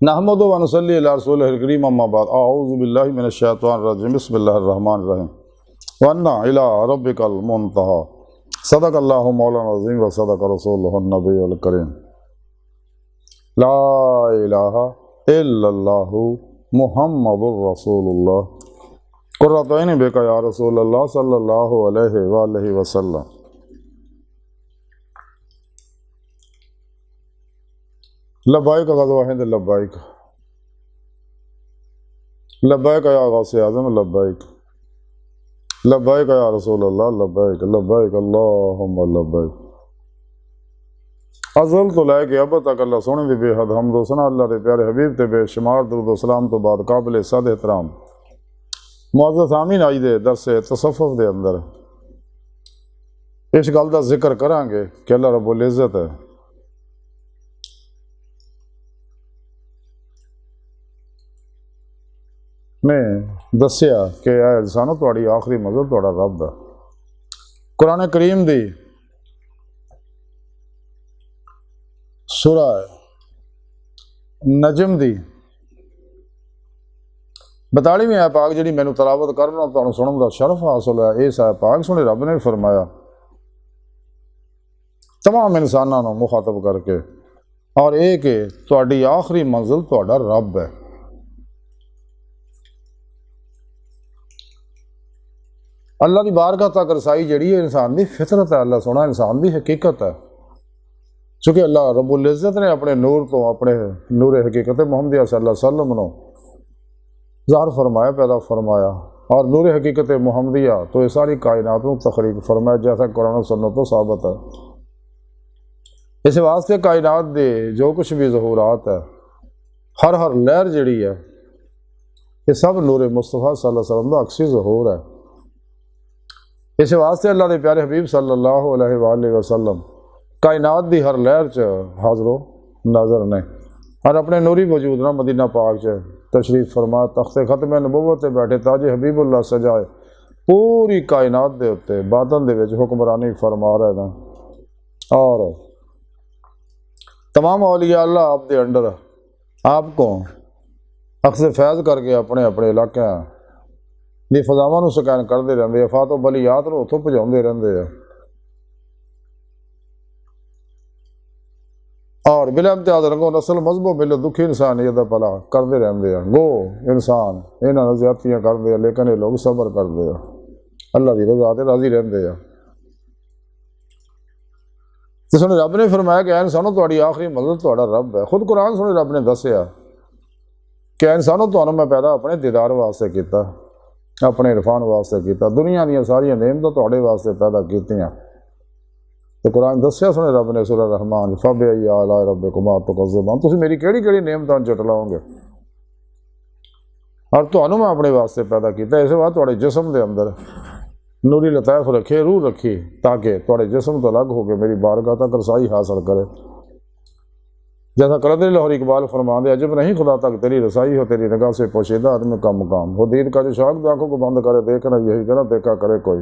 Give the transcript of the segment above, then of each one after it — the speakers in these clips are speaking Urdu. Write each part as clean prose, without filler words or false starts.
نحمدہ و نصلی علی رسولہ الکریم اما بعد اعوذ باللہ من الشیطان الرجیم بسم اللہ الرحمن الرحیم وَأَنَّ إِلَىٰ رَبِّكَ الْمُنْتَهَىٰ صدق اللہ مولانا العظیم و صدق رسولہ النبی الکریم لا الہ الا اللہ محمد الرسول اللہ قرۃ عین بک یا رسول اللہ صلی اللہ علیہ وآلہ وسلم۔ لبیک غزوہ ہند لبیک لبیک یا غوث اعظم لبیک لبیک یا رسول اللہ لبیک لبیک اللہم لبیک۔ ازل تو لے کے اب تک اللہ سونے دی بے حد حمد و ثنا اللہ دے پیارے حبیب تے بے شمار درود و سلام تو بعد قابل صد احترام معزز سامعین آج دے درس تصوف دے اندر اس گل دا ذکر کران گے کہ اللہ رب العزت ہے نے دسیا کہ اے انسانو تہاڈی آخری منزل تہاڈا رب ہے۔ قرآن کریم دی سورہ نجم دی 42ویں آیت پاک جڑی مینوں تلاوت کرنا تانوں سنن دا شرف حاصل ہے، اس آیت پاک سنے رب نے فرمایا تمام انساناں نوں مخاطب کر کے اور اے کہ تہاڈی آخری منزل تہاڈا رب ہے۔ اللہ کی بارگاہ تک رسائی جڑی ہے انسان دی فطرت ہے، اللہ سونا انسان دی حقیقت ہے، چونکہ اللہ رب العزت نے اپنے نور تو اپنے نور حقیقت محمدیہ صلی اللہ علیہ وسلم نو ظاہر فرمایا، پیدا فرمایا، اور نور حقیقت محمدیہ تو یہ ساری کائنات کو تخلیق فرمایا جیسا قرآن و سنت تو ثابت ہے۔ اس واسطے کائنات دے جو کچھ بھی ظہورات ہے، ہر لہر جڑی ہے یہ سب نور مصطفیٰ صلی اللہ علیہ وسلم کا عکسی ظہور ہے۔ اس واسطے اللہ دے پیارے حبیب صلی اللہ علیہ وآلہ وسلم کائنات دی ہر لہر چ حاضر و ناظر نے، اور اپنے نوری وجود نہ مدینہ پاک چ تشریف فرما تخت ختم نبوت تے بیٹھے تاج حبیب اللہ سجائے پوری کائنات دے اتے باطن دے وچ حکمرانی فرما رہے ہیں، اور تمام اولیاء اللہ آپ دے انڈر آپ کو اخذ فیض کر کے اپنے اپنے علاقے دی فضاواں نو سکین کرتے رہتے ہیں، فات و بلیات نو اتوں پہنچاؤندے رہتے ہیں، اور بلا امتیاز رنگو نسل مذہب و ملت دکھی انسانیت دا بھلا کرتے رہتے ہیں۔ گو انسان انہاں زیادتیاں کرتے ہیں لیکن یہ لوگ صبر کرتے ہیں، اللہ دی رضا تے راضی رہتے ہیں۔ تو سنے رب نے فرمایا کہ اے انسانو تہاڈی آخری منزل تہاڈا رب ہے۔ خود قرآن سنے رب نے دسیا کہ اے انسانو تہانوں میں پیدا اپنے دیدار واسطے کیتا، اپنے عرفان واسطے کیتا، دنیا دیا ساری نعمتاں تہاڈے واسطے پیدا کیتیاں۔ تو قرآن دسیا سنے رب نے سورہ رحمان فَبِأَيِّ آلَاءِ رَبِّكُمَا تُكَذِّبَانِ، تسی میری کیڑی کیڑی نعمتاں جٹلاؤ گے، اور تہانوں میں اپنے واسطے پیدا کیتا۔ اس بعد تہاڈے جسم دے اندر نوری لطائف رکھے، روح رکھی تاکہ تہاڈے جسم تو الگ ہو کے میری بارگاہ تک رسائی حاصل کرے۔ جیسا قلندر لاہور اقبال فرماندے عجب نہیں خدا تک تیری رسائی ہو، تیری نگاہ سے پوشیدہ آدمی کا مقام ہو، دید کا جو شوق آنکھوں کو بند کرے دیکھنا یہی کرا دیکھا کرے کوئی،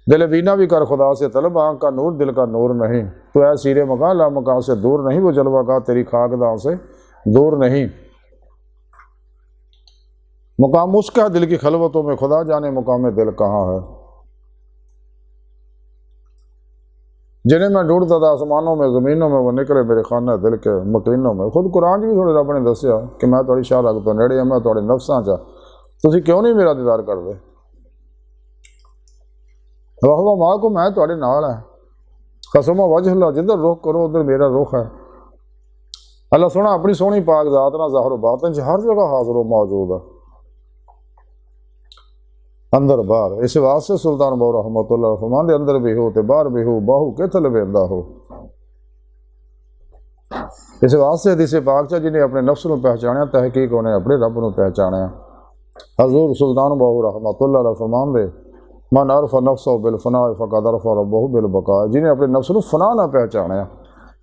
دل بینا بھی کر خدا سے طلب آنکھ کا نور دل کا نور نہیں، تو اے سیر مکان لا مکان سے دور نہیں، وہ جلوہ گاہ تیری خاک داں سے دور نہیں۔ مقام اس کا دل کی خلوتوں میں خدا جانے مقام دل کہاں ہے، جنہیں میں ڈھونڈتا تھا آسمانوں میں زمینوں میں وہ نکلے میرے خانہ دل کے مکینوں میں۔ خود قرآن بھی تھوڑے رب نے دسیا کہ میں تھوڑی شاہ رگ تو نیڑے ہاں، میں تھوڑے نفساں چا، تسی کیوں نہیں میرا دیدار کر دے، وَهُوَ مَعَكُمْ، میں تھوڑے نال ہے، قسم وجہ اللہ جدھر رخ کرو ادھر میرا رخ ہے۔ اللہ سونا اپنی سونی پاک ذات نہ ظاہر و باطن ہر جگہ حاضر و موجود ہے، اندر باہر۔ اس واسطے سلطان بہو رحمۃ اللہ فرماندے اندر بھی ہو تے باہر بھی ہو، باہو کتھ لویندا ہو۔ اس واسطے حدیث پاک چا جنہیں اپنے نفس نو پہچانیا تحقیق انہیں اپنے رب نو پہچانیا۔ حضور سلطان بہو رحمۃ اللہ علیہ فرماندے من عرف نفسہ بالفناء فقد عرف ربہ بالبقاء، جنہیں اپنے نفس نو فنا نہ پہچانیا،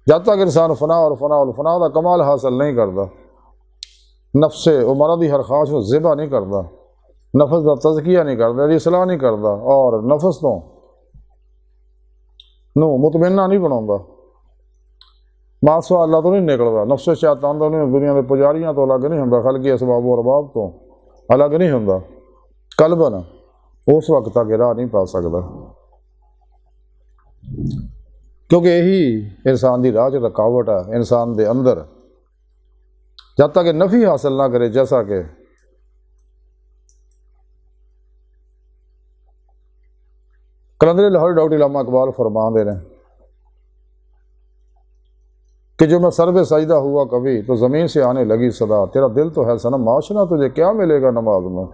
جب تک انسان فنا اور فنا دا کمال حاصل نہیں کرتا، نفس عمرہ دی ہر خواہش کو ذبح نہیں کرتا، نفس کا تزکیہ نہیں کرتا، اصلاح نہیں کرتا، اور نفس تو نو مطمئنہ نہیں بناؤں، ਮਾਸਵਾ ਅੱਲਾ ਤੋਂ ਨਹੀਂ ਨਿਕਲਦਾ, ਨਫਸ ਸ਼ੈਤਾਨ ਤੋਂ ਨਹੀਂ, ਦੁਨੀਆ ਦੇ ਪੁਜਾਰੀਆਂ ਤੋਂ ਅਲੱਗ ਨਹੀਂ ਹੁੰਦਾ, ਖਲਕੀ ਅਸਬਾਬ و ਅਰਬਾਬ ਤੋਂ ਅਲੱਗ ਨਹੀਂ ਹੁੰਦਾ। ਕਲਬਨ ਉਸ ਵਕਤ ਤੱਕ ਰਾਹ ਨਹੀਂ ਪਾ ਸਕਦਾ, ਕਿਉਂਕਿ ਇਹੀ ਇਨਸਾਨ ਦੀ ਰਾਹ 'ਚ ਰੁਕਾਵਟ ਹੈ ਇਨਸਾਨ ਦੇ ਅੰਦਰ। ਜਦ ਤੱਕ ਨਫੀ ਹਾਸਿਲ ਨਾ کرے، جیسا کہ کلندر لاہور ڈاکٹر علامہ اقبال فرما دے رہے ہیں کہ جو میں سر پہ سجدہ ہوا کبھی تو زمین سے آنے لگی صدا، تیرا دل تو ہے صنم معاشنا، تجھے کیا ملے گا نماز میں۔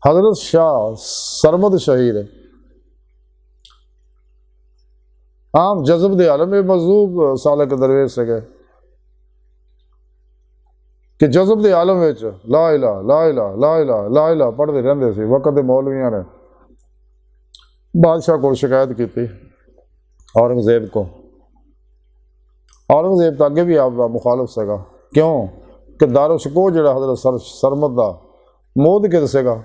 حضرت شاہ سرمد شہید عام جذب دے عالم مذہوب سالک درویش سے گئے کہ جذب دے عالم وچ لا الہ لا الہ لا الہ لا الہ پڑھتے رہندے سی۔ وقت دے مولویاں نے بادشاہ کو شکایت کی تھی، اورنگزیب کو۔ اورنگزیب تو اگے بھی آپ کا مخالف سگا، کیوں کہ دارالشکوہ جڑا حضرت سرمد دا مود کے سگا،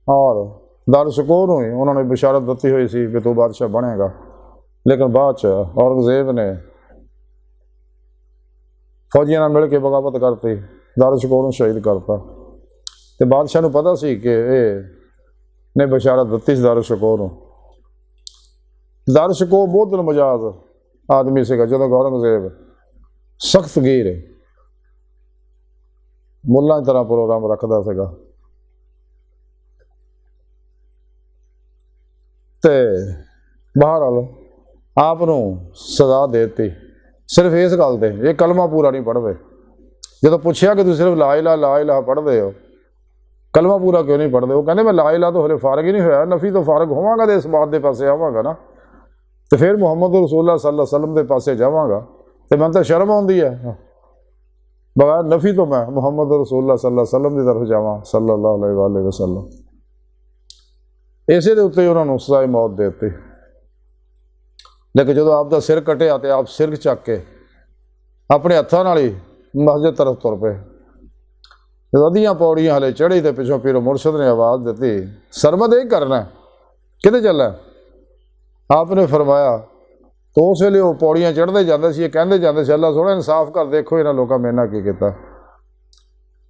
اور دارالشکوہ نو ہی انہوں نے بشارت دتی ہوئی سی کہ تو بادشاہ بنے گا، لیکن بعد اورنگزیب نے فوجیاں مل کے بغاوت کرتی، دارالشکوہ نو شہید کرتا۔ تو بادشاہ نو پتہ سی کہ یہ نے بشارت دتی سی دارالشکوہ نو۔ دارالشکوہ بہت مجاز آدمی سے گا، جدو اورنگزیب سخت گیر ملا کی طرح پروگرام رکھتا سا، تے بہرحال آپ سزا دیتی صرف اس گل تے یہ کلمہ پورا نہیں پڑھتے۔ جدو پوچھا کہ تم صرف لا الہ پڑھتے ہو، کلمہ پورا کیوں نہیں پڑھتے؟ وہ کہتے میں لا الہ تو ہلے فارغ ہی نہیں ہویا، نفی تو فارغ ہوا گا تو اس بات دے پاسے آواں گا نا، تو پھر محمد رسول اللہ صلی اللہ علیہ وسلم دے پاسے جاواں گا، تو میں تو شرم آتی ہے بغیر نفی تو میں محمد رسول اللہ صلی اللہ علیہ وسلم کی طرف جاواں صلی اللہ علیہ وآلہ وسلم۔ اسی دے اتنے انہوں نے سزائے موت دیتی۔ لیکن جدو آپ کا سر کٹیا تو آپ سر چک کے اپنے ہاتھوں نال ہی مسجد طرف تر پے، جدو ادھیاں پوڑیاں ہلے چڑھی تو پچھوں پیر مرشد نے آواز دیتی، سرمد یہ کرنا کدھر چلا؟ آپ نے فرمایا، تو اس ویلے وہ پوڑیاں چڑھتے جاتے سی، یہ کہتے جاتے سی اللہ سونا انصاف کر، دیکھو یہاں لوگوں میرے نال کی کیتا۔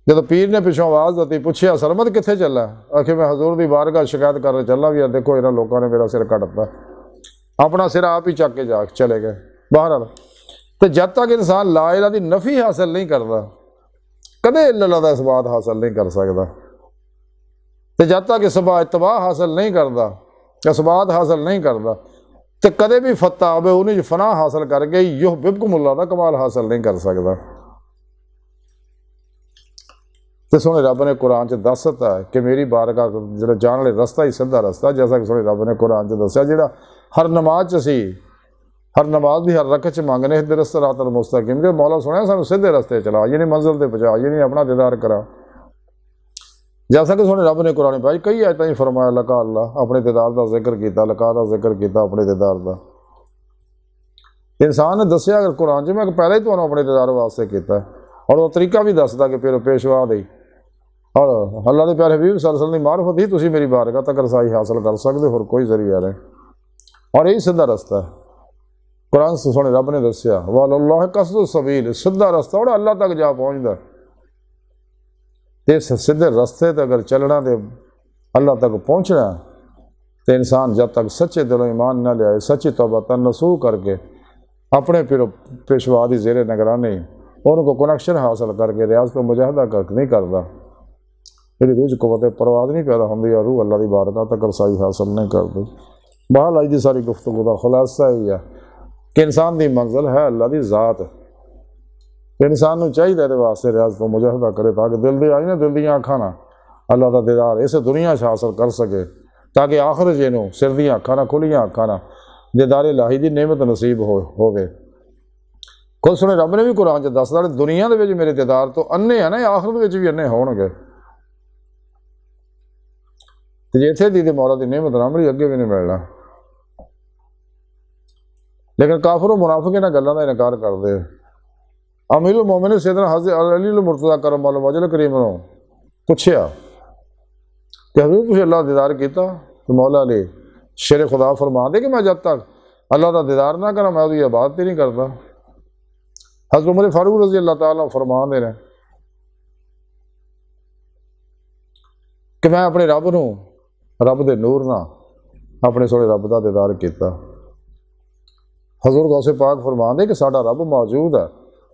جب پیر نے پچھوں آواز دیتی، پوچھا سرمد کتنے چلا؟ آخر میں حضور دی بارگاہ شکایت کر چلا بھی، دیکھو یہاں لوگوں نے میرا سر کٹتا، اپنا سر آپ ہی چک کے جا چلے گئے۔ بہرحال تو جب تک انسان لا الہ دی نفی حاصل نہیں کرتا، کدے اللہ دا اثبات حاصل نہیں کر سکتا، تو جب تک اتباع حاصل نہیں کرتا، اثبات حاصل نہیں کرتا، تو کدے بھی فتح آبے انہیں فنا حاصل کر کے یحببکم اللہ دا کمال حاصل نہیں کر سکتا۔ تو سونے رب نے قرآن چ دستا ہے کہ میری بارگاہ جڑا جان والے رستہ ہی سیدھا رستہ، جیسا کہ سونے رب نے قرآن چ دسیا، جڑا ہر نماز چ سی، ہر نماز بھی ہر رکعت چ مانگنے اہدنا الصراط المستقیم، کہ مولا سونے سانو سیدھے رستے چلا، یعنی منزل تے پہنچا، یعنی اپنا دیدار کرا۔ جیسا کہ سونے رب نے قرآن پاک کئی آیتاں ہی فرمایا لقا اللہ، اپنے دیدار دا ذکر کیتا، لقا دا ذکر کیتا، اپنے دیدار دا۔ انسان نے دسیا اگر قرآن چ میں پہلے ہی تمہیں اپنے دیدار واسطے کیتا ہے، اور وہ طریقہ بھی دستا کہ پھر پیشوا دی، اور اللہ کے پیارے حبیب صلی اللہ علیہ وسلم کی معرفت ہی تسی میری بارگاہ تک رسائی حاصل کر سکتے ہو، اور کوئی ذریعہ نہیں، اور یہی سیدھا رستہ ہے۔ قرآن سے سونے رب نے دسیا وَعَلَى قصد السبیل، سیدھا رستہ اور اللہ تک جا پہنچتا۔ اس سیدھے رستے تے اگر چلنا تے اللہ تک پہنچنا، تو انسان جب تک سچے دلوں ایمان نہ لے آئے، سچی توبہ تنسوح کر کے اپنے پیشوا دی زیر نگرانی ان کو کنیکشن حاصل کر کے ریاضت و مجاہدہ کر نہیں کرتا، میری روح قوت پرواز نہیں پیدا ہوتی، اور روح اللہ کی بارگاہ تک رسائی حاصل نہیں کرتی۔ بہرحال آج دی ساری گفتگو کا خلاصہ ہی ہے کہ انسان دی منزل ہے اللہ دی ذات، انسان نو چاہیے دے واسطے ریاضت و مجاہدہ کرے، تاکہ دل دی آئی نا، دل دیاں اکھاں نہ اللہ دا دیدار اسے دنیا چ حاصل کر سکے، تاکہ آخر جینوں سر دیاں اکھاں نہ کھلیاں اکھاں نہ دیدار الہی دی نعمت نصیب ہوگے۔ خود سنے رب نے بھی قرآن چ دسدا دنیا دے وچ میرے دیدار تو انے ہیں نا، آخرت وچ بھی انے ہون گے، تو جی اتنے دی مولا دی نعمت نہ ملی، اگے بھی نہیں ملنا۔ لیکن کافر و منافق انہاں گلاں دا انکار کردے۔ امیر المومنین سیدنا حضرت علی المرتضیٰ کرم اللہ وجہ کریم نے پوچھیا کہ حضور تسی اللہ دیدار کیتا؟ تو مولا علی شیر خدا فرما دے کہ میں جب تک اللہ کا دیدار نہ کرا میں وہ عبادت ہی نہیں کرتا۔ حضرت عمر فاروق رضی اللہ تعالیٰ فرما دے رہے کہ میں اپنے رب نو رب دے نور نہ اپنے سونے رب کا دیدار کیتا۔ حضور غوث پاک فرما دے کہ ساڈا رب موجود ہے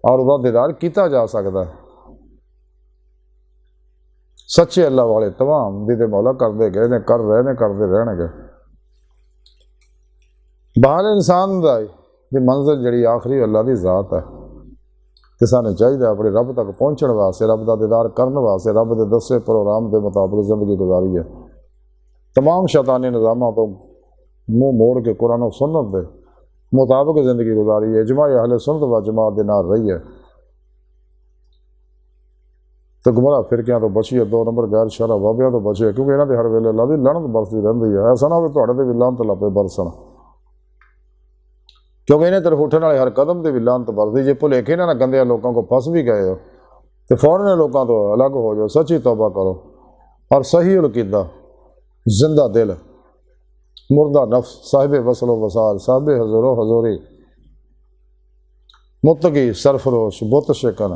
اور وہ دیدار کیتا جا سکتا ہے۔ سچے اللہ والے تمام دیدے مولا کرتے گئے نے، کر رہے نے، کرتے رہن گے۔ باہر انسان دی منزل جڑی آخری اللہ دی ذات ہے، تے سانوں چاہیے اپنے رب تک پہنچن واسطے، رب دا دیدار کرن واسطے رب دے دسے پروگرام دے مطابق زندگی گزاری ہے۔ تمام شیطانی نظاموں تو منہ موڑ کے قرآن و سنت دے مطابق زندگی گزاری ہے، اجماع اہل سنت و جماعت دے نال رہی ہے، تو گمراہ فرقیاں تو بچیے، 2 نمبر غیر شرع وابیاں تو بچے، کیونکہ انہاں دے ہر ویلے اللہ دی لعنت برستی رہندی ہے۔ ایسا نہ ہوئے تہاڈے تے بھی لعنت لپے برسن، کیونکہ انہیں طرف اٹھنے والے ہر قدم تے بھی لعنت برستی۔ جے بھلیکے نہ گندے لوگوں کو پھنس بھی گئے ہو تو فوراً لوگوں تو الگ ہو جاؤ، سچی توبہ کرو اور صحیح العقیدہ، زندہ دل، مردہ نفس، صاحب وصل و وصال، صاحب حضور و حضوری، متقی، سرفروش، بت شکن،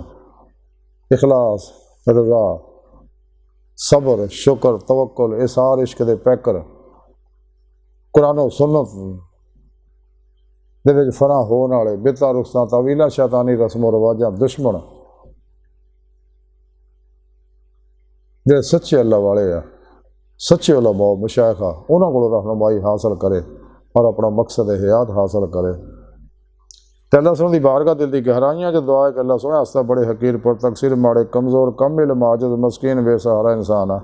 اخلاص، رضا، صبر، شکر، توکل، اثار عشق دے پیکر، قرآن و سنت دے وچ فنا ہون والے، بدعت رخصاں، تعویلاں، شیطانی رسم و رواجاں، دشمن جڑے سچے اللہ والے ہیں، سچے علماء مشائخہ، انہوں کو رہنمائی حاصل کرے اور اپنا مقصد حیات حاصل کرے۔ تو اللہ سن دی بارگاہ دل دی گہرائیاں جو دعا ہے کہ اللہ سنے ہستا بڑے حقیر پر تقصیر ماڑے کمزور کم علم عاجز مسکین بے سہارا انسان ہے،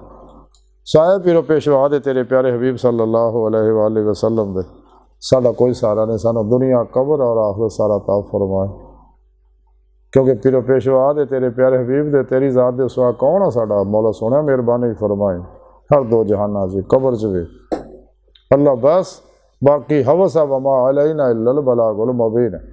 سایہ پیرو پیشوا دے تیرے پیارے حبیب صلی اللہ علیہ وآلہ وسلم دے ساڈا کوئی سہارا نہیں، سانو دنیا قبر اور آخرت سارا عطا فرمائے، کیونکہ پیرو پیشوا دے تیرے پیارے حبیب دے تیری ذات دے سوا کون ہے ساڈا، مولا سونے مہربانی فرمائے ہر 2 جہانہ جی، قبر چ بھی اللہ بس، باقی حوث وما علینا الا البلاغ المبین۔